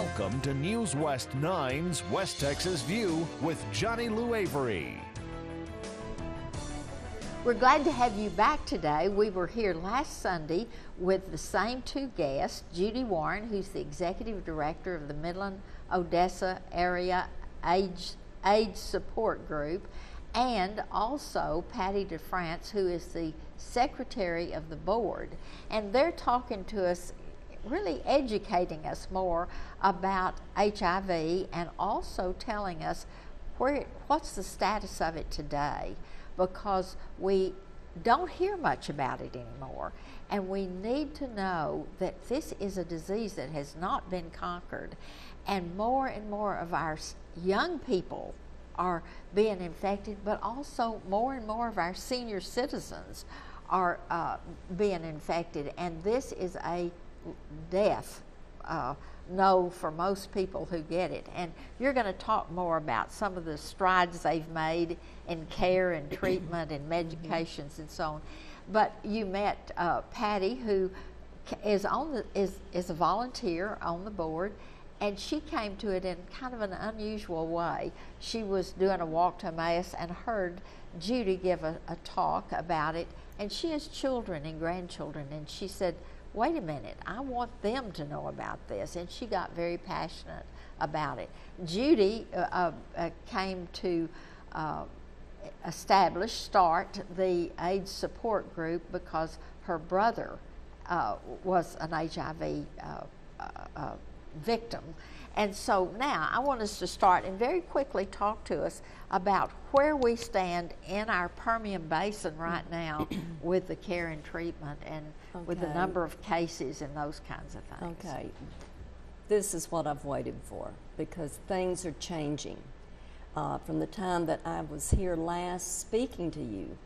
Welcome to News West 9's West Texas View with Johnny Lou Avery. We're glad to have you back today. We were here last Sunday with the same two guests, Judy Warren, who's the Executive Director of the Midland-Odessa Area AIDS Support Group, and also Patti DeFrance, who is the Secretary of the Board. And they're talking to us, really educating us more about HIV and also telling us what's the status of it today, because we don't hear much about it anymore. And we need to know that this is a disease that has not been conquered. And more of our young people are being infected, but also more and more of our senior citizens are being infected. And this is a death no for most people who get it. And you're going to talk more about some of the strides they've made in care and treatment and medications and so on. But you met Patti, who is a volunteer on the board, and she came to it in kind of an unusual way. She was doing a walk to MAAS and heard Judy give a talk about it, and she has children and grandchildren, and she said, wait a minute, I want them to know about this. And she got very passionate about it. Judy came to start the AIDS support group because her brother was an HIV victim. And so now I want us to start and very quickly talk to us about where we stand in our Permian Basin right now with the care and treatment and with the number of cases and those kinds of things. Okay, this is what I've waited for, because things are changing. From the time that I was here last speaking to you,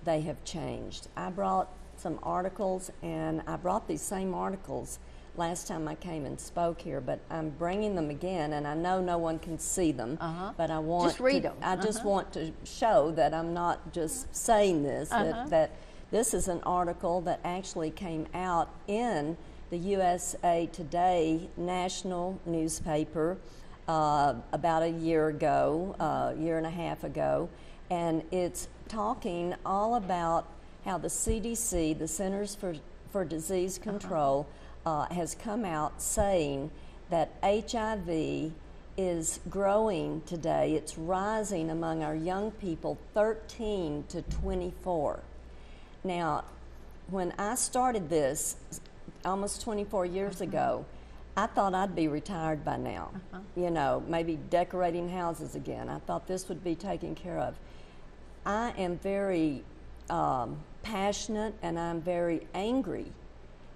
they have changed. I brought some articles, and I brought these same articles last time I came and spoke here, but I'm bringing them again, and I know no one can see them, but I want just read them. I just want to show that I'm not just saying this, that this is an article that actually came out in the USA Today national newspaper about a year ago, year and a half ago, and it's talking all about how the CDC, the Centers for Disease Control, has come out saying that HIV is growing today. It's rising among our young people 13 to 24. Now, when I started this almost 24 years ago, I thought I'd be retired by now, you know, maybe decorating houses again. I thought this would be taken care of. I am very passionate, and I'm very angry,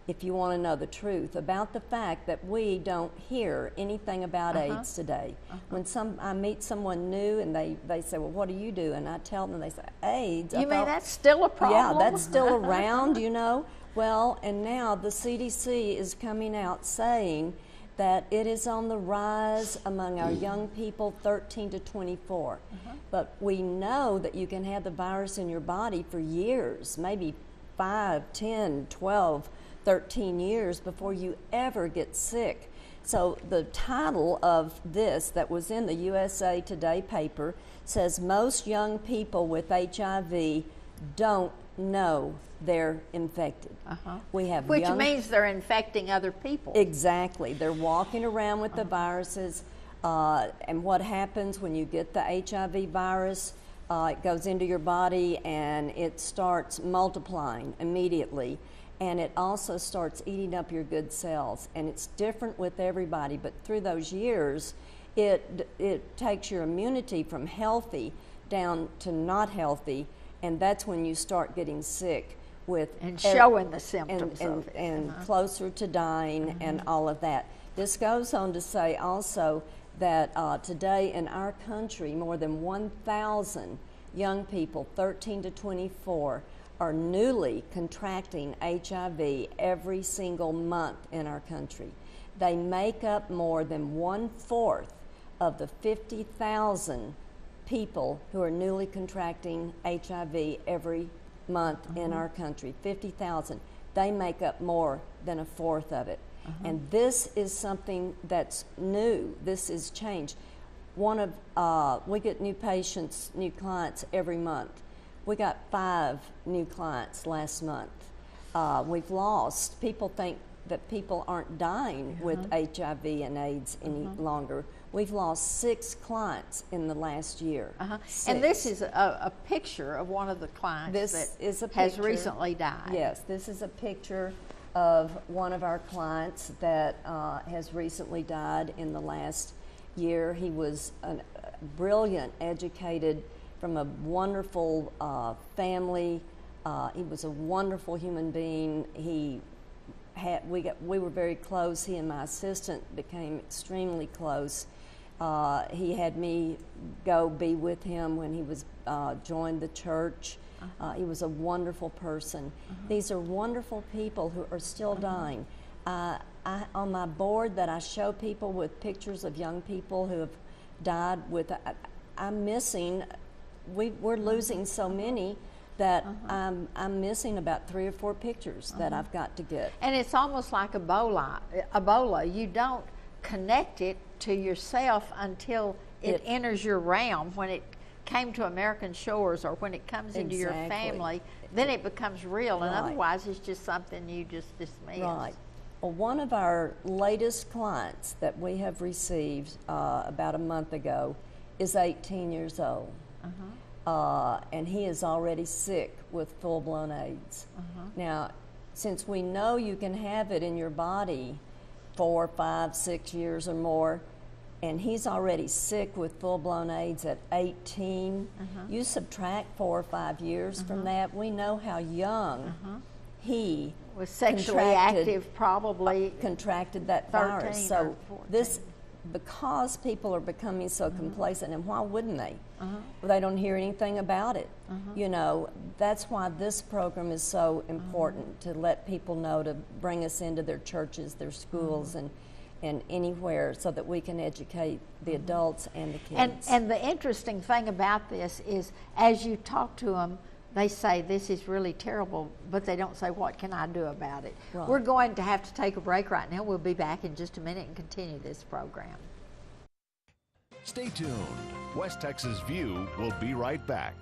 if you want to know the truth, about the fact that we don't hear anything about AIDS today. When I meet someone new and they say, well, what do you do? And I tell them, they say, AIDS. You mean that's still a problem? Yeah, that's still around, you know. Well, and now the CDC is coming out saying that it is on the rise among our young people 13 to 24. But we know that you can have the virus in your body for years, maybe 5, 10, 12, 13 years before you ever get sick. So the title of this that was in the USA Today paper says most young people with HIV don't know they're infected. We have Which means they're infecting other people. Exactly. They're walking around with the viruses, and what happens when you get the HIV virus, it goes into your body and it starts multiplying immediately. And it also starts eating up your good cells. And it's different with everybody, but through those years, it takes your immunity from healthy down to not healthy, and that's when you start getting sick with and showing the symptoms of it. And closer to dying and all of that. This goes on to say also that today in our country, more than 1,000 young people, 13 to 24, are newly contracting HIV every single month in our country. They make up more than 1/4 of the 50,000 people who are newly contracting HIV every month in our country. 50,000. They make up more than a fourth of it. And this is something that's new. This is change. We get new patients, new clients every month. We got 5 new clients last month. We've lost. People think that people aren't dying with HIV and AIDS any longer. We've lost 6 clients in the last year. And this is a picture of one of the clients has recently died. Yes, this is a picture of one of our clients that has recently died in the last year. He was a brilliant, educated, from a wonderful family. He was a wonderful human being. We were very close. He and my assistant became extremely close. He had me go be with him when he was joined the church. He was a wonderful person. These are wonderful people who are still dying. On my board that I show people with pictures of young people who have died with, I'm missing, we're losing so many that I'm missing about 3 or 4 pictures that I've got to get. And it's almost like Ebola. You don't connect it to yourself until it enters your realm. When it came to American shores or when it comes into your family, then it becomes real, and otherwise it's just something you just dismiss. Right. Well, one of our latest clients that we have received about a month ago is 18 years old. And he is already sick with full-blown AIDS. Now, since we know you can have it in your body 4, 5, 6 years or more, and he's already sick with full-blown AIDS at 18, you subtract 4 or 5 years from that, we know how young he was sexually active, probably contracted that virus. So this, because people are becoming so complacent, and why wouldn't they? Well, they don't hear anything about it. You know, that's why this program is so important, to let people know, to bring us into their churches, their schools, and anywhere, so that we can educate the adults and the kids. And the interesting thing about this is, as you talk to them, they say, this is really terrible, but they don't say, what can I do about it? Right. We're going to have to take a break right now. We'll be back in just a minute and continue this program. Stay tuned. West Texas View will be right back.